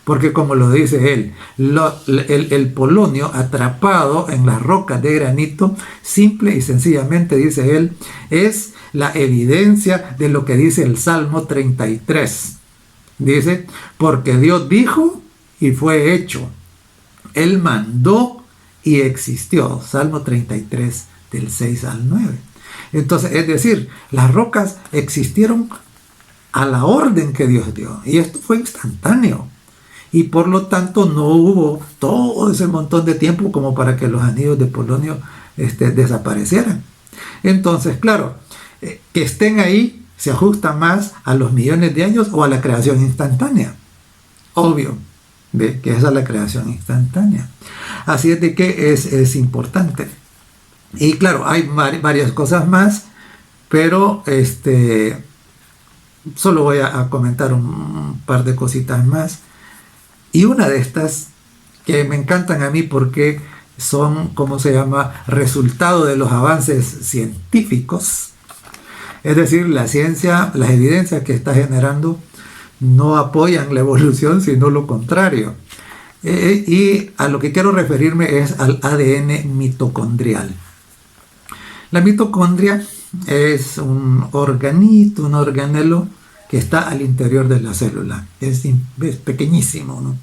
Porque como lo dice él, el polonio atrapado en las rocas de granito, simple y sencillamente, dice él, es la evidencia de lo que dice el Salmo 33. Dice, porque Dios dijo y fue hecho. Él mandó y existió. Salmo 33, del 6 al 9. Entonces, es decir, las rocas existieron a la orden que Dios dio. Y esto fue instantáneo. Y por lo tanto no hubo todo ese montón de tiempo como para que los anillos de polonio desaparecieran. Entonces, claro, que estén ahí se ajusta más a los millones de años o a la creación instantánea. Obvio, ¿ve? Que es a la creación instantánea. Así es de que es importante. Y claro, hay varias cosas más, pero solo voy a comentar un par de cositas más. Y una de estas que me encantan a mí porque son, ¿cómo se llama?, resultado de los avances científicos. Es decir, la ciencia, las evidencias que está generando no apoyan la evolución, sino lo contrario. Y a lo que quiero referirme es al ADN mitocondrial. La mitocondria es un organito, un organelo que está al interior de la célula. Es pequeñísimo, ¿no?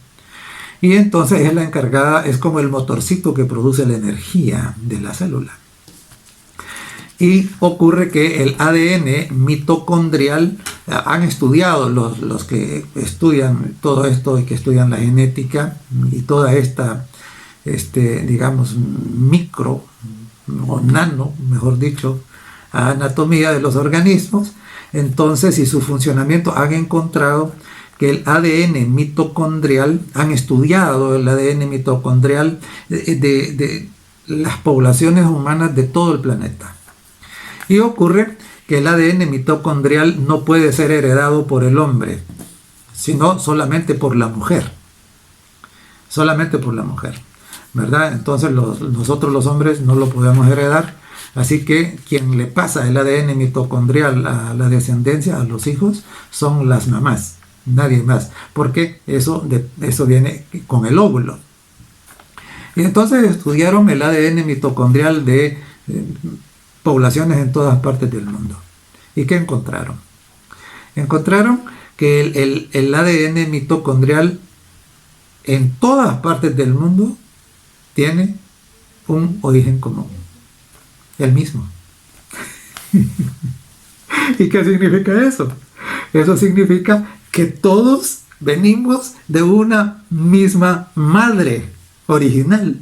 Y entonces es la encargada, es como el motorcito que produce la energía de la célula. Y ocurre que el ADN mitocondrial, han estudiado los que estudian todo esto y que estudian la genética y toda esta, digamos, micro o nano, mejor dicho, anatomía de los organismos, entonces, y su funcionamiento, han encontrado que el ADN mitocondrial, han estudiado el ADN mitocondrial de las poblaciones humanas de todo el planeta. Y ocurre que el ADN mitocondrial no puede ser heredado por el hombre, sino solamente por la mujer. Solamente por la mujer, ¿verdad? Entonces nosotros los hombres no lo podemos heredar. Así que quien le pasa el ADN mitocondrial a la descendencia, a los hijos, son las mamás, nadie más, porque eso viene con el óvulo. Y entonces estudiaron el ADN mitocondrial de poblaciones en todas partes del mundo. ¿Y qué encontraron? Encontraron que el ADN mitocondrial en todas partes del mundo tiene un origen común. El mismo. ¿Y qué significa eso? Eso significa que todos venimos de una misma madre original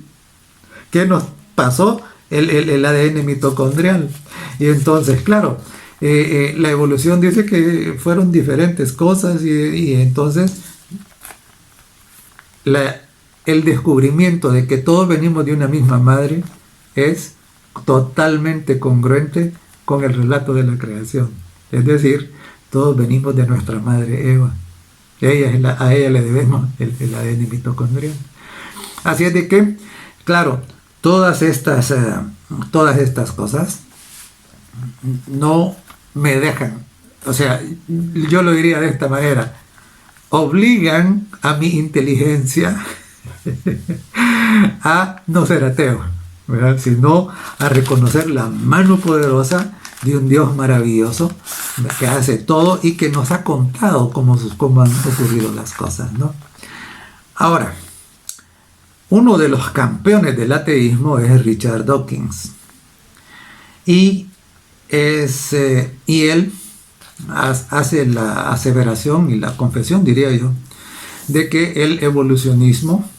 que nos pasó el ADN mitocondrial. Y entonces, claro, la evolución dice que fueron diferentes cosas y entonces el descubrimiento de que todos venimos de una misma madre es totalmente congruente con el relato de la creación. Es decir, todos venimos de nuestra madre Eva. A ella le debemos el ADN mitocondrial. Así es de que, claro, todas estas cosas no me dejan, o sea, yo lo diría de esta manera, obligan a mi inteligencia a no ser ateo, ¿verdad? Sino a reconocer la mano poderosa de un Dios maravilloso que hace todo y que nos ha contado cómo han ocurrido las cosas, ¿no? Ahora, uno de los campeones del ateísmo es Richard Dawkins. Y él hace la aseveración y la confesión, diría yo, de que el evolucionismo,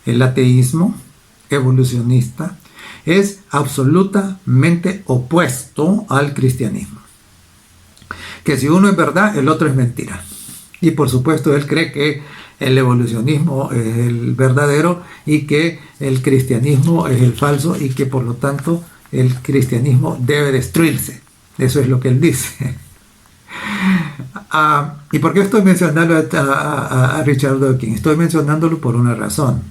el ateísmo evolucionista, es absolutamente opuesto al cristianismo. Que si uno es verdad, el otro es mentira. Y por supuesto él cree que el evolucionismo es el verdadero y que el cristianismo es el falso y que por lo tanto el cristianismo debe destruirse. Eso es lo que él dice. ¿Y por qué estoy mencionando a Richard Dawkins? Estoy mencionándolo por una razón.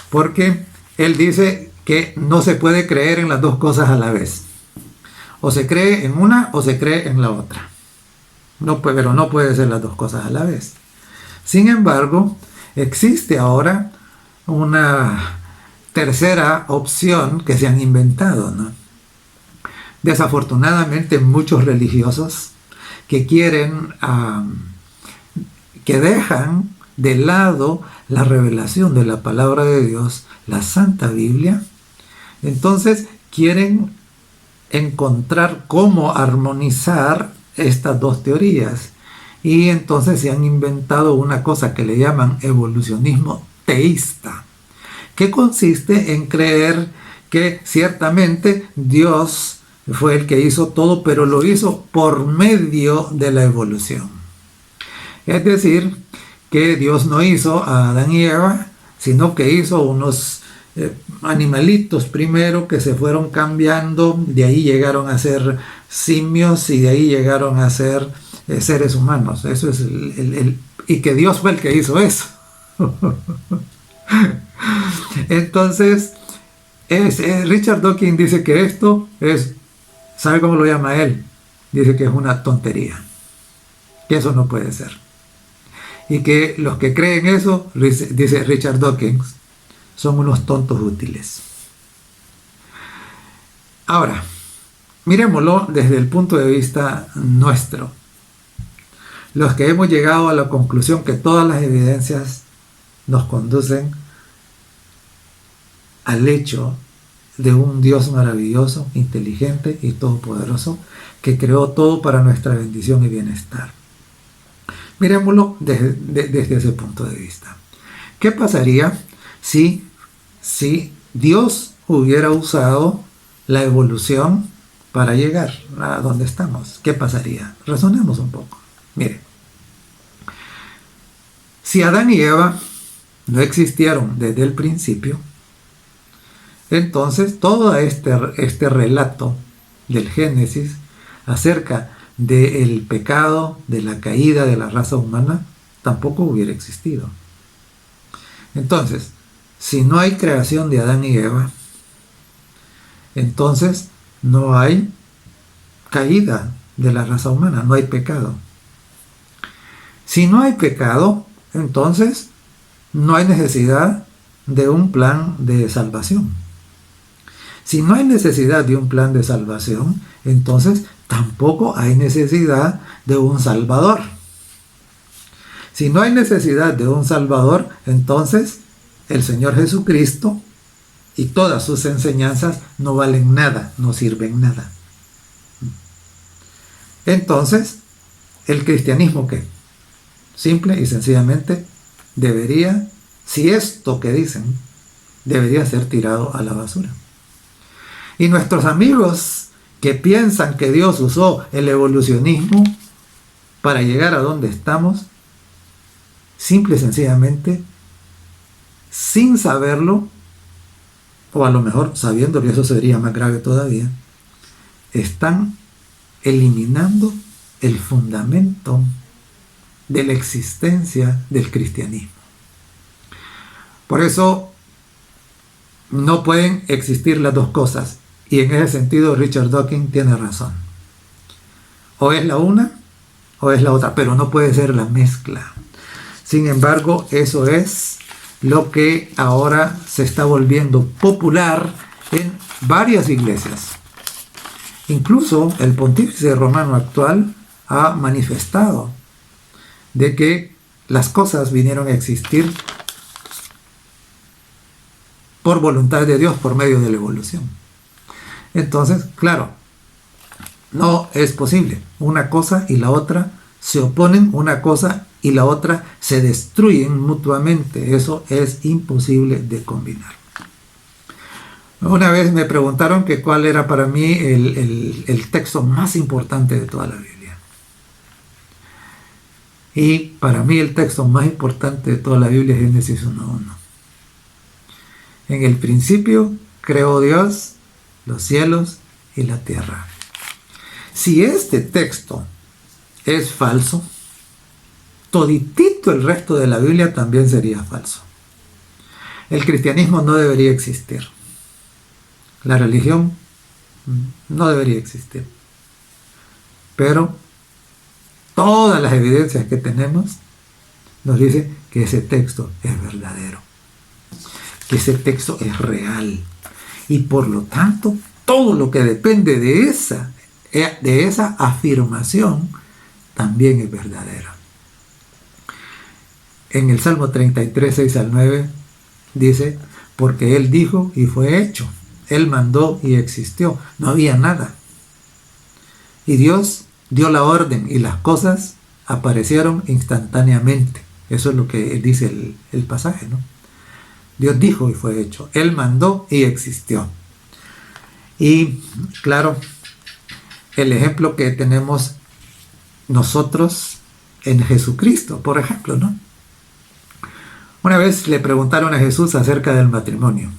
Porque él dice que no se puede creer en las dos cosas a la vez. O se cree en una o se cree en la otra. Pero no puede ser las dos cosas a la vez. Sin embargo, existe ahora una tercera opción que se han inventado, ¿no? Desafortunadamente, muchos religiosos que dejan de lado la revelación de la palabra de Dios, la Santa Biblia, entonces quieren encontrar cómo armonizar estas dos teorías. Y entonces se han inventado una cosa que le llaman evolucionismo teísta, que consiste en creer que ciertamente Dios fue el que hizo todo, pero lo hizo por medio de la evolución. Es decir, que Dios no hizo a Adán y Eva, sino que hizo unos animalitos primero que se fueron cambiando, de ahí llegaron a ser simios y de ahí llegaron a ser seres humanos. Eso es y que Dios fue el que hizo eso. Entonces, Richard Dawkins dice que esto es, ¿sabe cómo lo llama él? Dice que es una tontería, que eso no puede ser. Y que los que creen eso, dice Richard Dawkins, son unos tontos útiles. Ahora, miremoslo desde el punto de vista nuestro. Los que hemos llegado a la conclusión que todas las evidencias nos conducen al hecho de un Dios maravilloso, inteligente y todopoderoso, que creó todo para nuestra bendición y bienestar. Miremoslo desde ese punto de vista. ¿Qué pasaría si Dios hubiera usado la evolución para llegar a donde estamos. ¿Qué pasaría? Razonemos un poco. Mire, si Adán y Eva no existieron desde el principio, entonces todo este relato del Génesis acerca del pecado, de la caída de la raza humana, tampoco hubiera existido. Entonces, si no hay creación de Adán y Eva, entonces no hay caída de la raza humana, no hay pecado. Si no hay pecado, entonces no hay necesidad de un plan de salvación. Si no hay necesidad de un plan de salvación, entonces tampoco hay necesidad de un Salvador. Si no hay necesidad de un Salvador, entonces el Señor Jesucristo y todas sus enseñanzas no valen nada, no sirven nada. Entonces, ¿el cristianismo qué? Simple y sencillamente debería, si esto que dicen, debería ser tirado a la basura. Y nuestros amigos que piensan que Dios usó el evolucionismo para llegar a donde estamos, simple y sencillamente, sin saberlo, o a lo mejor sabiéndolo, y eso sería más grave todavía, están eliminando el fundamento de la existencia del cristianismo. Por eso no pueden existir las dos cosas, y en ese sentido Richard Dawkins tiene razón. O es la una o es la otra, pero no puede ser la mezcla. Sin embargo, eso es lo que ahora se está volviendo popular en varias iglesias. Incluso el pontífice romano actual ha manifestado de que las cosas vinieron a existir por voluntad de Dios por medio de la evolución. Entonces, claro, no es posible. Una cosa y la otra se oponen, una cosa y la otra se destruyen mutuamente. Eso es imposible de combinar. Una vez me preguntaron que cuál era para mí el texto más importante de toda la Biblia. Y para mí el texto más importante de toda la Biblia es Génesis 1:1. En el principio creó Dios los cielos y la tierra. Si este texto es falso, toditito el resto de la Biblia también sería falso. El cristianismo no debería existir. La religión no debería existir. Pero todas las evidencias que tenemos nos dicen que ese texto es verdadero, que ese texto es real. Y por lo tanto, todo lo que depende de esa afirmación también es verdadero. En el Salmo 33, 6 al 9, dice, porque Él dijo y fue hecho. Él mandó y existió. No había nada. Y Dios dio la orden y las cosas aparecieron instantáneamente. Eso es lo que dice el pasaje, ¿no? Dios dijo y fue hecho. Él mandó y existió. Y claro, el ejemplo que tenemos nosotros en Jesucristo, por ejemplo, ¿no? Una vez le preguntaron a Jesús acerca del matrimonio,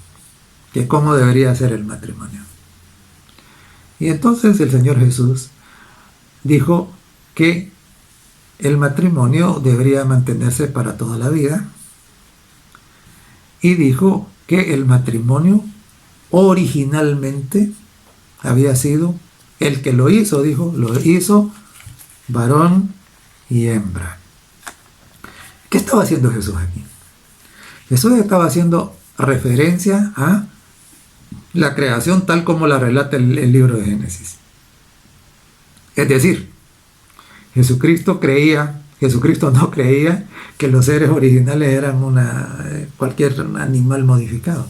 que cómo debería ser el matrimonio. Y entonces el Señor Jesús dijo que el matrimonio debería mantenerse para toda la vida. Y dijo que el matrimonio originalmente había sido, el que lo hizo, dijo, lo hizo varón y hembra. ¿Qué estaba haciendo Jesús aquí? Jesús estaba haciendo referencia a la creación tal como la relata el libro de Génesis. Es decir, Jesucristo no creía que los seres originales eran cualquier animal modificado.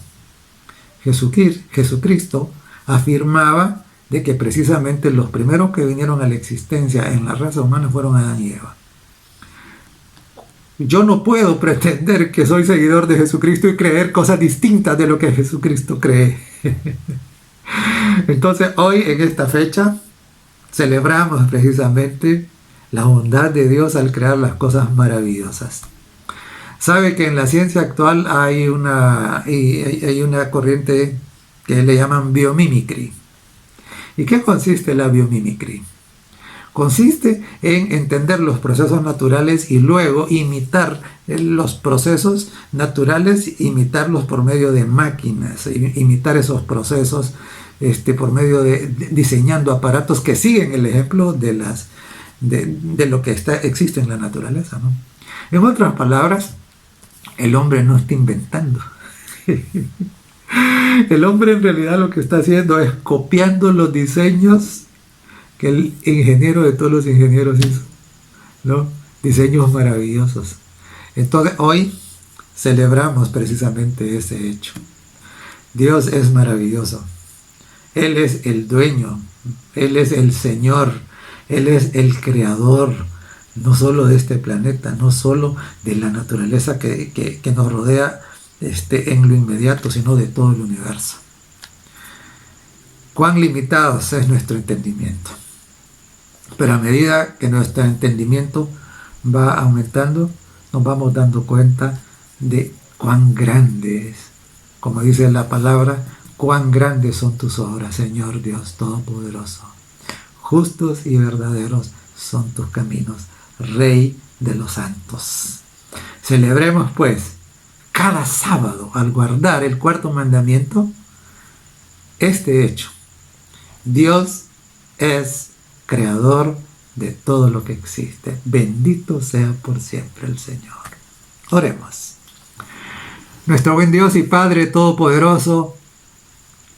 Jesucristo afirmaba de que precisamente los primeros que vinieron a la existencia en la raza humana fueron Adán y Eva. Yo no puedo pretender que soy seguidor de Jesucristo y creer cosas distintas de lo que Jesucristo cree. Entonces hoy en esta fecha celebramos precisamente la bondad de Dios al crear las cosas maravillosas. Sabe que en la ciencia actual hay una corriente que le llaman biomimicry. ¿Y qué consiste la biomimicry? Consiste en entender los procesos naturales y luego imitar los procesos naturales, imitarlos por medio de máquinas, imitar esos procesos por medio de diseñando aparatos que siguen el ejemplo de lo que existe en la naturaleza, ¿no? En otras palabras, el hombre no está inventando. El hombre en realidad lo que está haciendo es copiando los diseños que el ingeniero de todos los ingenieros hizo, ¿no? Diseños maravillosos. Entonces hoy celebramos precisamente ese hecho. Dios es maravilloso. Él es el dueño, Él es el Señor, Él es el creador, no solo de este planeta, no solo de la naturaleza que nos rodea en lo inmediato, sino de todo el universo. Cuán limitados es nuestro entendimiento. Pero a medida que nuestro entendimiento va aumentando, nos vamos dando cuenta de cuán grande es. Como dice la palabra, cuán grandes son tus obras, Señor Dios Todopoderoso. Justos y verdaderos son tus caminos, Rey de los santos. Celebremos pues cada sábado, al guardar el cuarto mandamiento, este hecho. Dios es creador de todo lo que existe. Bendito sea por siempre el Señor. Oremos. Nuestro buen Dios y Padre Todopoderoso,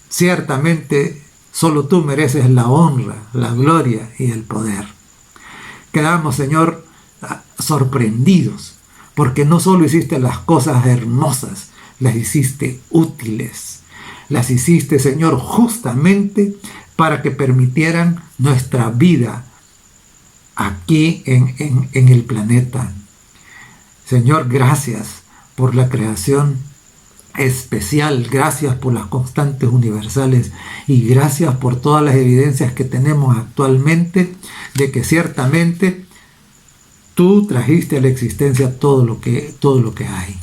ciertamente solo tú mereces la honra, la gloria y el poder. Quedamos, Señor, sorprendidos, porque no solo hiciste las cosas hermosas, las hiciste útiles. Las hiciste, Señor, justamente para que permitieran nuestra vida aquí en el planeta. Señor, gracias por la creación especial, gracias por las constantes universales y gracias por todas las evidencias que tenemos actualmente de que ciertamente tú trajiste a la existencia todo lo que hay.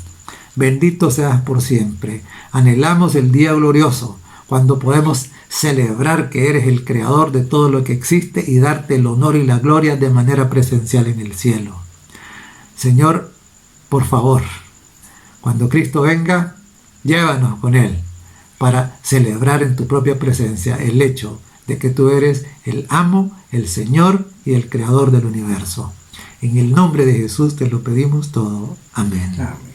Bendito seas por siempre. Anhelamos el día glorioso cuando podemos celebrar que eres el creador de todo lo que existe y darte el honor y la gloria de manera presencial en el cielo. Señor, por favor, cuando Cristo venga, llévanos con Él para celebrar en tu propia presencia el hecho de que tú eres el amo, el Señor y el creador del universo. En el nombre de Jesús te lo pedimos todo. Amén.
Amén.